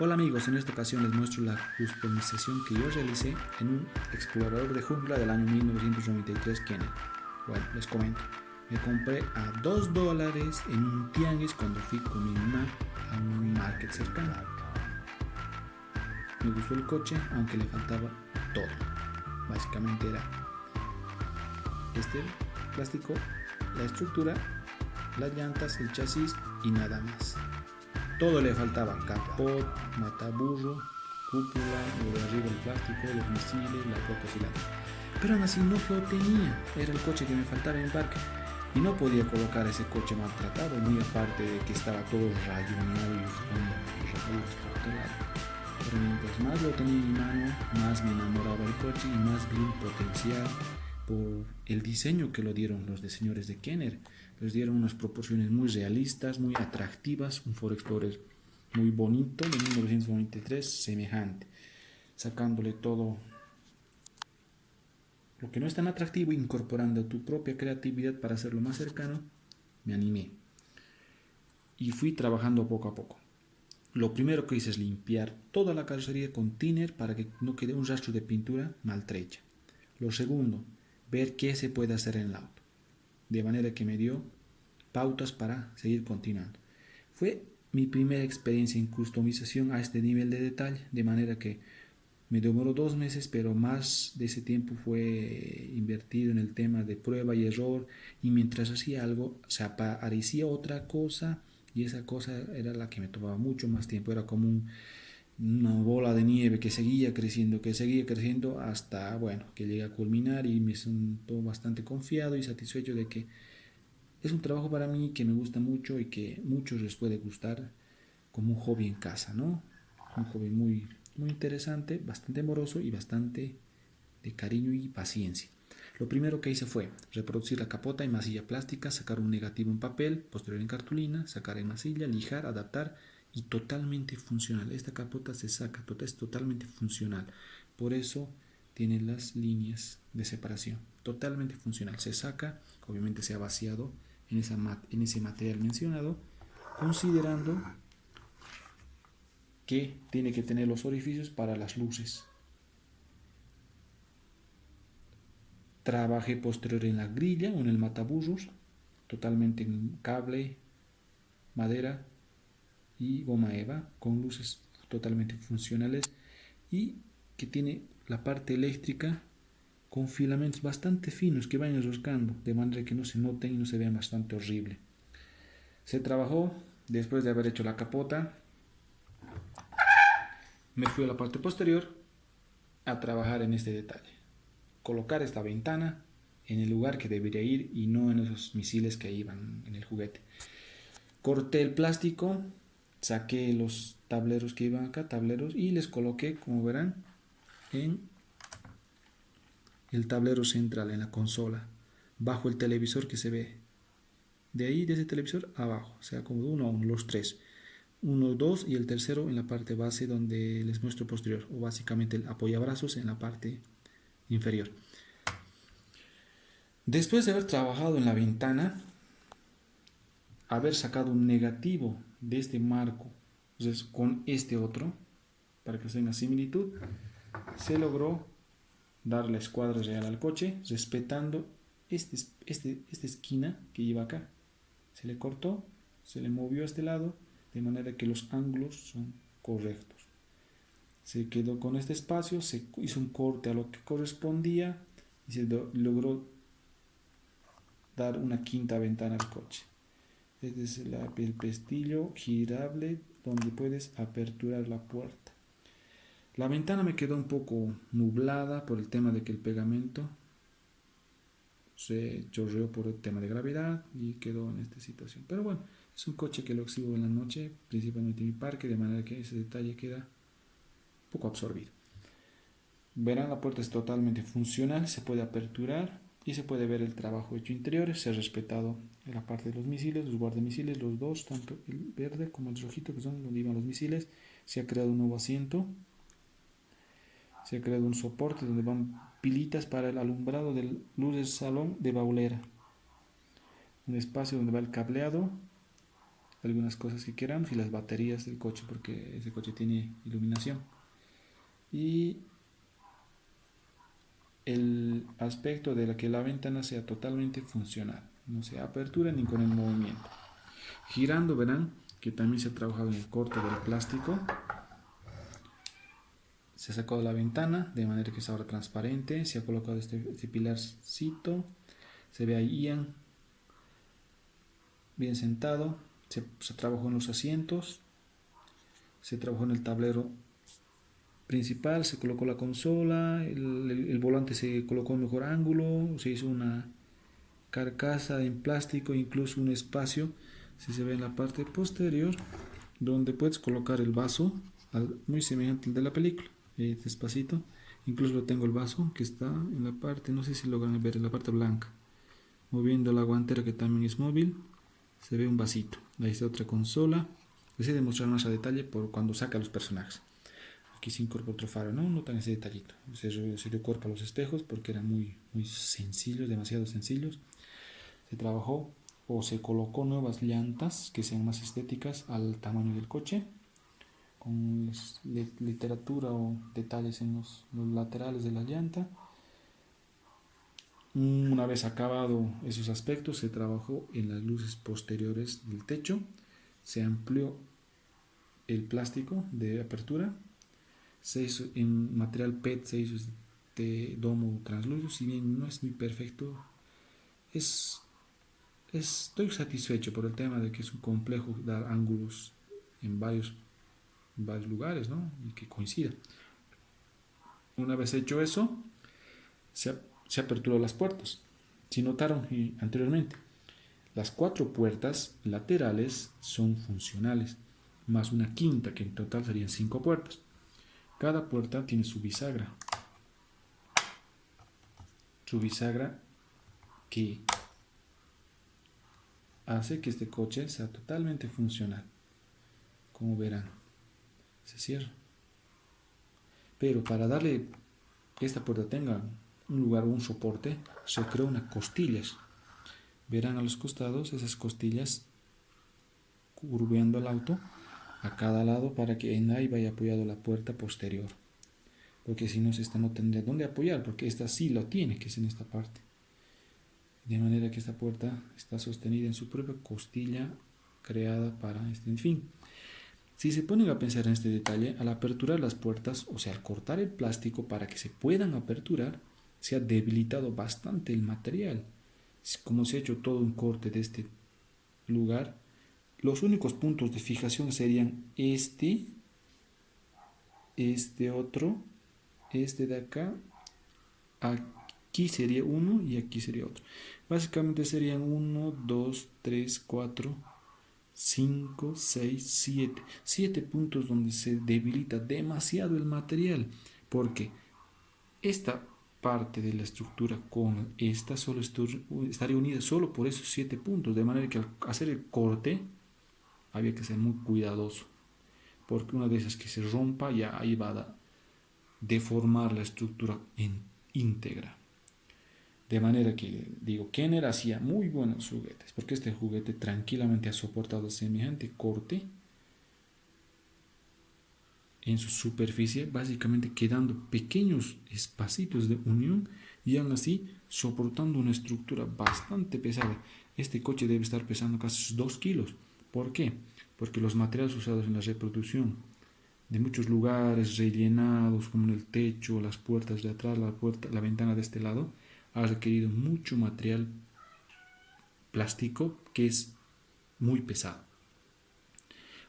Hola amigos, en esta ocasión les muestro la customización que yo realicé en un explorador de jungla del año 1993 Kenner. Bueno, les comento. Me compré a $2 en un tianguis cuando fui con mi mamá a un market cercano. Me gustó el coche, aunque le faltaba todo. Básicamente era este plástico, la estructura, las llantas, el chasis y nada más. Todo le faltaba: capot, mataburro, cúpula, lo de arriba el plástico, los misiles, la protocilada. Pero aún así no lo tenía, era el coche que me faltaba en el parque. Y no podía colocar ese coche maltratado, muy aparte de que estaba todo rayonado y rayos por todo lado. Pero mientras más lo tenía en mi mano, más me enamoraba el coche y más vi un potencial por el diseño que lo dieron los diseñadores de Kenner. Les dieron unas proporciones muy realistas, muy atractivas, un Ford Explorer muy bonito de 1993, semejante, sacándole todo lo que no es tan atractivo, incorporando tu propia creatividad para hacerlo más cercano. Me animé y fui trabajando poco a poco. Lo primero que hice es limpiar toda la carrocería con thinner para que no quede un rastro de pintura maltrecha. Lo segundo, ver qué se puede hacer en el auto, de manera que me dio pautas para seguir continuando. Fue mi primera experiencia en customización a este nivel de detalle, de manera que me demoró 2 meses, pero más de ese tiempo fue invertido en el tema de prueba y error, y mientras hacía algo se aparecía otra cosa y esa cosa era la que me tomaba mucho más tiempo. Era como una bola de nieve que seguía creciendo hasta, bueno, que llegué a culminar y me siento bastante confiado y satisfecho de que es un trabajo para mí que me gusta mucho y que muchos les puede gustar como un hobby en casa, ¿no? Un hobby muy interesante, bastante amoroso y bastante de cariño y paciencia. Lo primero que hice fue reproducir la capota en masilla plástica, sacar un negativo en papel, posterior en cartulina, sacar en masilla, lijar, adaptar y totalmente funcional. Esta capota se saca, es totalmente funcional. Por eso tiene las líneas de separación. Totalmente funcional. Se saca, obviamente se ha vaciado en ese material mencionado, considerando que tiene que tener los orificios para las luces. Trabajé posterior en la grilla o en el mataburros, totalmente en cable, madera y goma eva, con luces totalmente funcionales y que tiene la parte eléctrica con filamentos bastante finos que van enroscando, de manera que no se noten y no se vean bastante horrible. Se trabajó, después de haber hecho la capota, me fui a la parte posterior a trabajar en este detalle. Colocar esta ventana en el lugar que debería ir y no en esos misiles que iban en el juguete. Corté el plástico, saqué los tableros que iban acá, tableros, y les coloqué, como verán, en el tablero central, en la consola, bajo el televisor que se ve. De ahí, de ese televisor, abajo, se acomoda uno a uno, los tres. Uno, dos y el tercero en la parte base donde les muestro posterior, o básicamente el apoyabrazos en la parte inferior. Después de haber trabajado en la ventana, haber sacado un negativo de este marco, entonces con este otro, para que se tenga similitud, se logró dar la escuadra real al coche, respetando esta esquina que iba acá. Se le cortó, se le movió a este lado, de manera que los ángulos son correctos. Se quedó con este espacio, se hizo un corte a lo que correspondía y se logró dar una quinta ventana al coche. Este es el pestillo girable donde puedes aperturar la puerta. La ventana me quedó un poco nublada por el tema de que el pegamento se chorreó por el tema de gravedad y quedó en esta situación. Pero bueno, es un coche que lo exhibo en la noche, principalmente en mi parque, de manera que ese detalle queda un poco absorbido. Verán, la puerta es totalmente funcional, se puede aperturar y se puede ver el trabajo hecho interior. Se ha respetado en la parte de los misiles, los guardamisiles, los dos, tanto el verde como el rojito, que son donde iban los misiles. Se ha creado un nuevo asiento, se ha creado un soporte donde van pilitas para el alumbrado de luz del salón de baulera, un espacio donde va el cableado algunas cosas que queramos y las baterías del coche, porque ese coche tiene iluminación. Y el aspecto de que la ventana sea totalmente funcional, no se apertura ni con el movimiento. Girando verán que también se ha trabajado en el corte del plástico. Se ha sacado la ventana de manera que es ahora transparente. Se ha colocado este pilarcito. Se ve ahí Ian bien sentado. Se trabajó en los asientos. Se trabajó en el tablero principal. Se colocó la consola. El volante se colocó en mejor ángulo. Se hizo una carcasa en plástico, incluso un espacio, si se ve en la parte posterior, donde puedes colocar el vaso, muy semejante al de la película, despacito. Incluso lo tengo el vaso que está en la parte, no sé si logran ver, en la parte blanca. Moviendo la guantera que también es móvil, se ve un vasito. Ahí está otra consola. Les he de mostrar más a detalle por cuando saca los personajes. Aquí se incorpora otro faro, no notan ese detallito. Se recorta los espejos porque eran muy sencillos, demasiado sencillos. Se trabajó o se colocó nuevas llantas que sean más estéticas al tamaño del coche, con literatura o detalles en los laterales de la llanta. Una vez acabado esos aspectos, se trabajó en las luces posteriores del techo, se amplió el plástico de apertura, se hizo en material PET, se hizo de domo translúcido. Si bien no es muy perfecto, estoy satisfecho por el tema de que es un complejo dar ángulos en varios lugares, ¿no? Y que coincida. Una vez hecho eso, se aperturó las puertas. Si notaron anteriormente, las 4 puertas laterales son funcionales, más una quinta, que en total serían 5 puertas. Cada puerta tiene su bisagra. Su bisagra que hace que este coche sea totalmente funcional. Como verán, se cierra. Pero para darle que esta puerta tenga un lugar o un soporte, se creó unas costillas. Verán a los costados esas costillas curveando el auto a cada lado para que en ahí vaya apoyado la puerta posterior. Porque si no, esta no tendría dónde apoyar, porque esta sí lo tiene, que es en esta parte. De manera que esta puerta está sostenida en su propia costilla creada para este fin. Si se ponen a pensar en este detalle, al aperturar las puertas, o sea, al cortar el plástico para que se puedan aperturar, se ha debilitado bastante el material. Como se ha hecho todo un corte de este lugar, los únicos puntos de fijación serían este otro, este de acá, aquí sería uno y aquí sería otro. Básicamente serían 1, 2, 3, 4, 5, 6, 7. 7 puntos donde se debilita demasiado el material. Porque esta parte de la estructura con esta solo estaría unida solo por esos 7 puntos. De manera que al hacer el corte había que ser muy cuidadoso. Porque una de esas que se rompa ya ahí va a deformar la estructura íntegra. De manera que, digo, Kenner hacía muy buenos juguetes, porque este juguete tranquilamente ha soportado semejante corte en su superficie, básicamente quedando pequeños espacios de unión y aún así soportando una estructura bastante pesada. Este coche debe estar pesando casi 2 kilos. ¿Por qué? Porque los materiales usados en la reproducción de muchos lugares rellenados, como en el techo, las puertas de atrás, la ventana de este lado, ha requerido mucho material plástico que es muy pesado.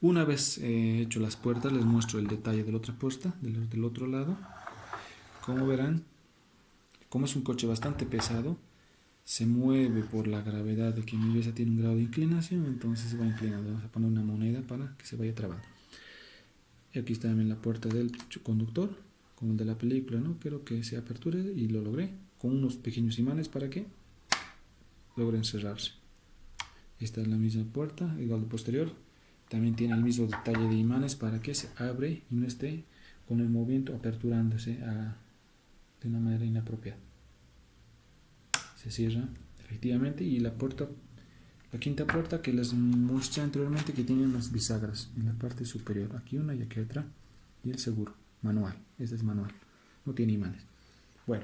Una vez hecho las puertas, les muestro el detalle de la otra puerta, del otro lado. Como verán, como es un coche bastante pesado, se mueve por la gravedad de que mi mesa tiene un grado de inclinación, entonces se va inclinando. Vamos a poner una moneda para que se vaya trabando. Y aquí está también la puerta del conductor, como el de la película, ¿no? Quiero que se aperture y lo logré, con unos pequeños imanes para que logren cerrarse. Esta es la misma puerta, igual de posterior. También tiene el mismo detalle de imanes para que se abre y no esté con el movimiento aperturándose de una manera inapropiada. Se cierra efectivamente y la La quinta puerta que les mostré anteriormente, que tiene unas bisagras en la parte superior. Aquí una y aquí otra. Y el seguro, manual. Este es manual, no tiene imanes. Bueno,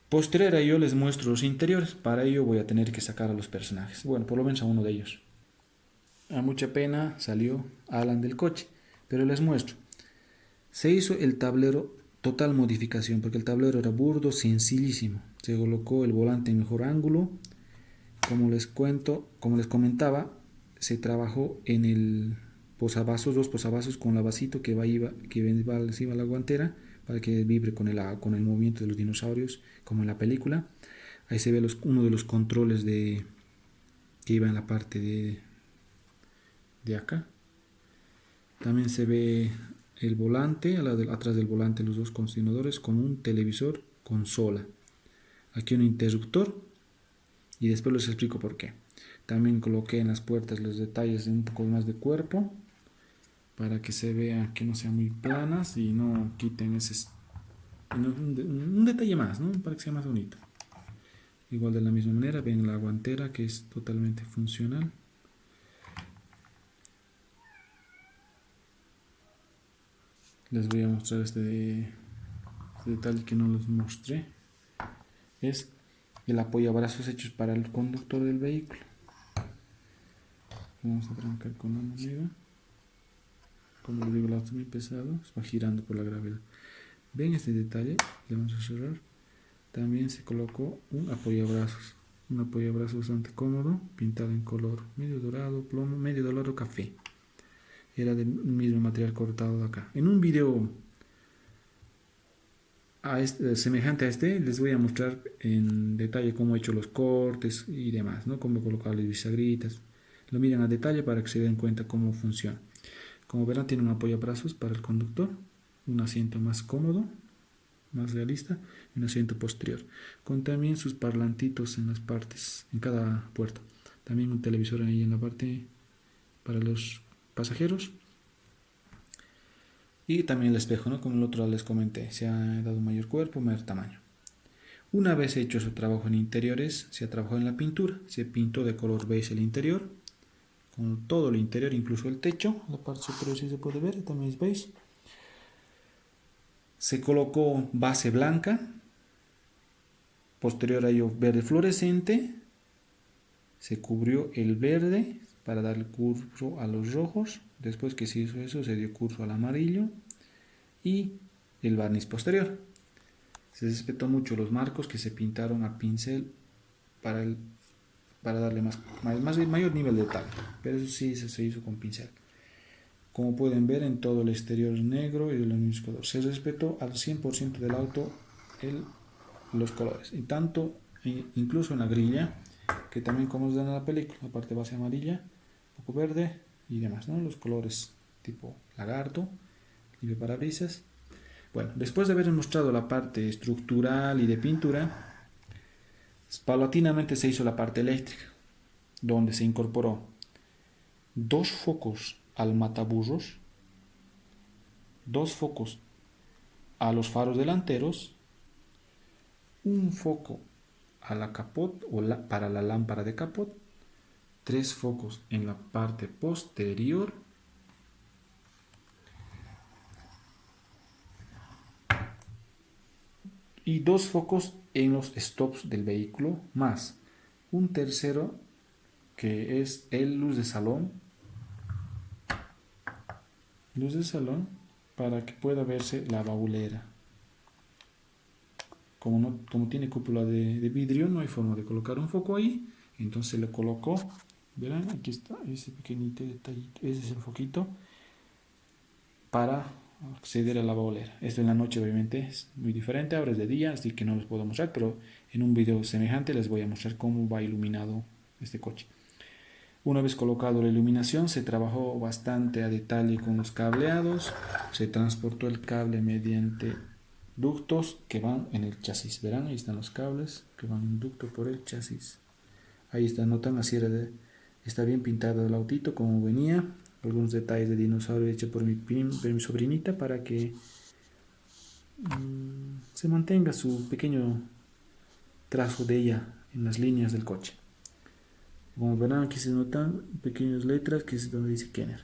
posterior a ello les muestro los interiores. Para ello voy a tener que sacar a los personajes. Bueno, por lo menos a uno de ellos. A mucha pena salió Alan del coche, pero les muestro. Se hizo el tablero total modificación, porque el tablero era burdo, sencillísimo. Se colocó el volante en mejor ángulo. Como les comentaba, se trabajó en el posavasos, dos posavasos con la vasito que iba encima de la guantera para que vibre con el movimiento de los dinosaurios, como en la película. Ahí se ve uno de los controles que iba en la parte de acá. También se ve el volante, atrás del volante los dos contenedores con un televisor consola. Aquí un interruptor y después les explico por qué. También coloqué en las puertas los detalles de un poco más de cuerpo para que se vea que no sean muy planas y no quiten un detalle más, ¿no? Para que sea más bonito. Igual de la misma manera ven la guantera que es totalmente funcional. Les voy a mostrar este detalle que no les mostré. Es el apoyabrazos hechos para el conductor del vehículo. Vamos a trancar con la moneda. Como les digo, el auto es muy pesado, va girando por la gravedad. Ven este detalle, le vamos a cerrar. También se colocó un apoyabrazos bastante cómodo, pintado en color medio dorado, plomo, medio dorado, café. Era del mismo material cortado de acá. En un video semejante a este, les voy a mostrar en detalle cómo he hecho los cortes y demás, ¿no? Cómo colocarles bisagritas. Lo miren a detalle para que se den cuenta cómo funciona. Como verán, tiene un apoyabrazos para el conductor, un asiento más cómodo, más realista, y un asiento posterior, con también sus parlantitos en las partes, en cada puerta. También un televisor ahí en la parte para los pasajeros. Y también el espejo, ¿no? Como el otro les comenté, se ha dado mayor cuerpo, mayor tamaño. Una vez hecho su trabajo en interiores, se ha trabajado en la pintura. Se pintó de color beige el interior, con todo el interior, incluso el techo. La parte superior sí se puede ver, también es beige. Se colocó base blanca, posterior a ello verde fluorescente. Se cubrió el verde para darle curso a los rojos. Después que se hizo eso, se dio curso al amarillo y el barniz posterior. Se respetó mucho los marcos que se pintaron a pincel para darle mayor nivel de detalle, pero eso sí se hizo con pincel. Como pueden ver, en todo el exterior negro y de los mismos colores. Se respetó al 100% del auto los colores, y tanto incluso en la grilla, que también como os dan en la película, la parte base amarilla, un poco verde y demás, ¿no? Los colores tipo lagarto, libre parabrisas. Bueno, después de haber mostrado la parte estructural y de pintura, paulatinamente se hizo la parte eléctrica, donde se incorporó dos focos al mataburros, dos focos a los faros delanteros, un foco a la capot para la lámpara de capot, tres focos en la parte posterior y dos focos en los stops del vehículo, más un tercero que es el luz de salón para que pueda verse la baulera. Como tiene cúpula de vidrio, no hay forma de colocar un foco ahí, entonces le colocó, verán, aquí está ese pequeñito detallito, ese es el foquito para acceder a la baulera. Esto en la noche obviamente es muy diferente, ahora es de día, así que no les puedo mostrar, pero en un video semejante les voy a mostrar cómo va iluminado este coche. Una vez colocado la iluminación, se trabajó bastante a detalle con los cableados, se transportó el cable mediante ductos que van en el chasis. Verán, ahí están los cables que van en ducto por el chasis. Ahí está, notan, así está bien pintado el autito como venía. Algunos detalles de dinosaurio hecho por mi sobrinita para que se mantenga su pequeño trazo de ella en las líneas del coche. Como verán, aquí se notan pequeñas letras que es donde dice Kenner.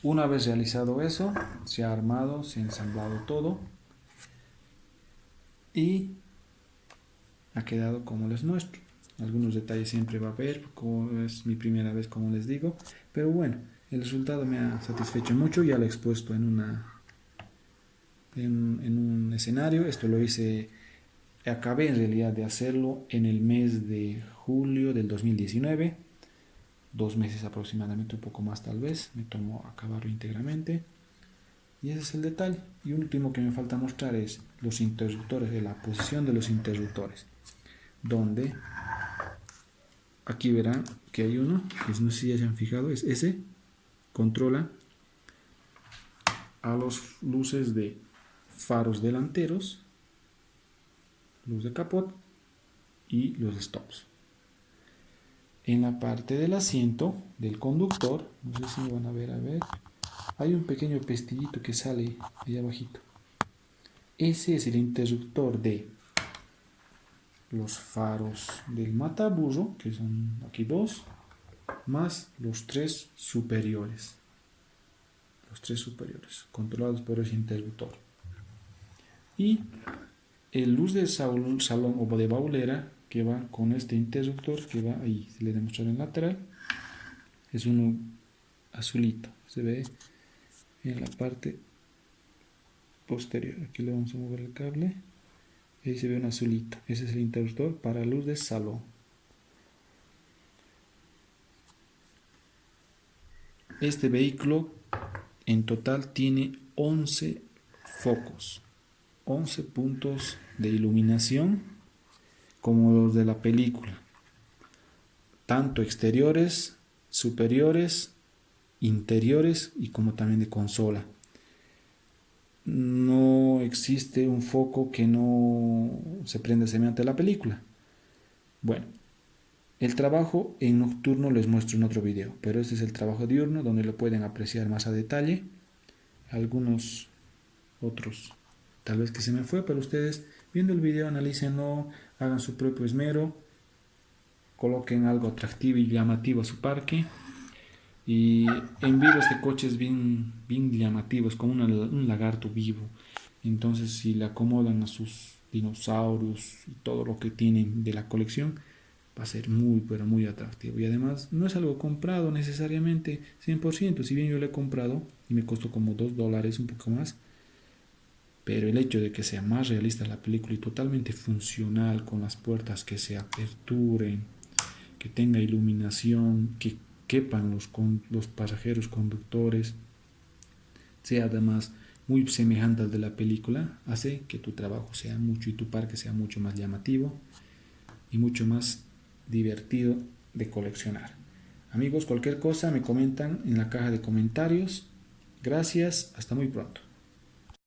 Una vez realizado eso, se ha armado, se ha ensamblado todo y ha quedado como les muestro. Algunos detalles siempre va a haber, como es mi primera vez, como les digo, pero bueno, el resultado me ha satisfecho mucho. Ya lo he expuesto en un escenario. Esto lo hice, acabé en realidad de hacerlo en el mes de julio del 2019, 2 meses aproximadamente, un poco más tal vez, me tomó acabarlo íntegramente. Y ese es el detalle. Y un último que me falta mostrar es los interruptores, de la posición de los interruptores, donde aquí verán que hay uno, pues no sé si ya se han fijado, es ese, controla a los luces de faros delanteros, luz de capot y los stops. En la parte del asiento del conductor, no sé si van a ver, hay un pequeño pestillito que sale ahí abajito. Ese es el interruptor de los faros del mataburro, que son aquí dos, más los tres superiores. Los tres superiores, controlados por ese interruptor. Y el luz de salón o de baulera que va con este interruptor, que va ahí, se le demostrará en lateral, es uno azulito, se ve en la parte posterior. Aquí le vamos a mover el cable, y ahí se ve un azulito. Ese es el interruptor para luz de salón. Este vehículo en total tiene 11 focos, 11 puntos de iluminación como los de la película, tanto exteriores, superiores, interiores y como también de consola. No existe un foco que no se prenda semejante a la película. Bueno, el trabajo en nocturno les muestro en otro video, pero este es el trabajo diurno donde lo pueden apreciar más a detalle. Algunos otros tal vez que se me fue, pero ustedes viendo el video analícenlo, hagan su propio esmero, coloquen algo atractivo y llamativo a su parque. Y en vivo este coche es bien llamativo, es como un lagarto vivo. Entonces si le acomodan a sus dinosaurios y todo lo que tienen de la colección, va a ser muy pero muy atractivo. Y además no es algo comprado necesariamente 100%, si bien yo lo he comprado y me costó como $2, un poco más, pero el hecho de que sea más realista la película y totalmente funcional, con las puertas que se aperturen, que tenga iluminación, que quepan los pasajeros conductores, sea además muy semejante al de la película, hace que tu trabajo sea mucho y tu parque sea mucho más llamativo y mucho más divertido de coleccionar. Amigos, cualquier cosa me comentan en la caja de comentarios. Gracias, hasta muy pronto.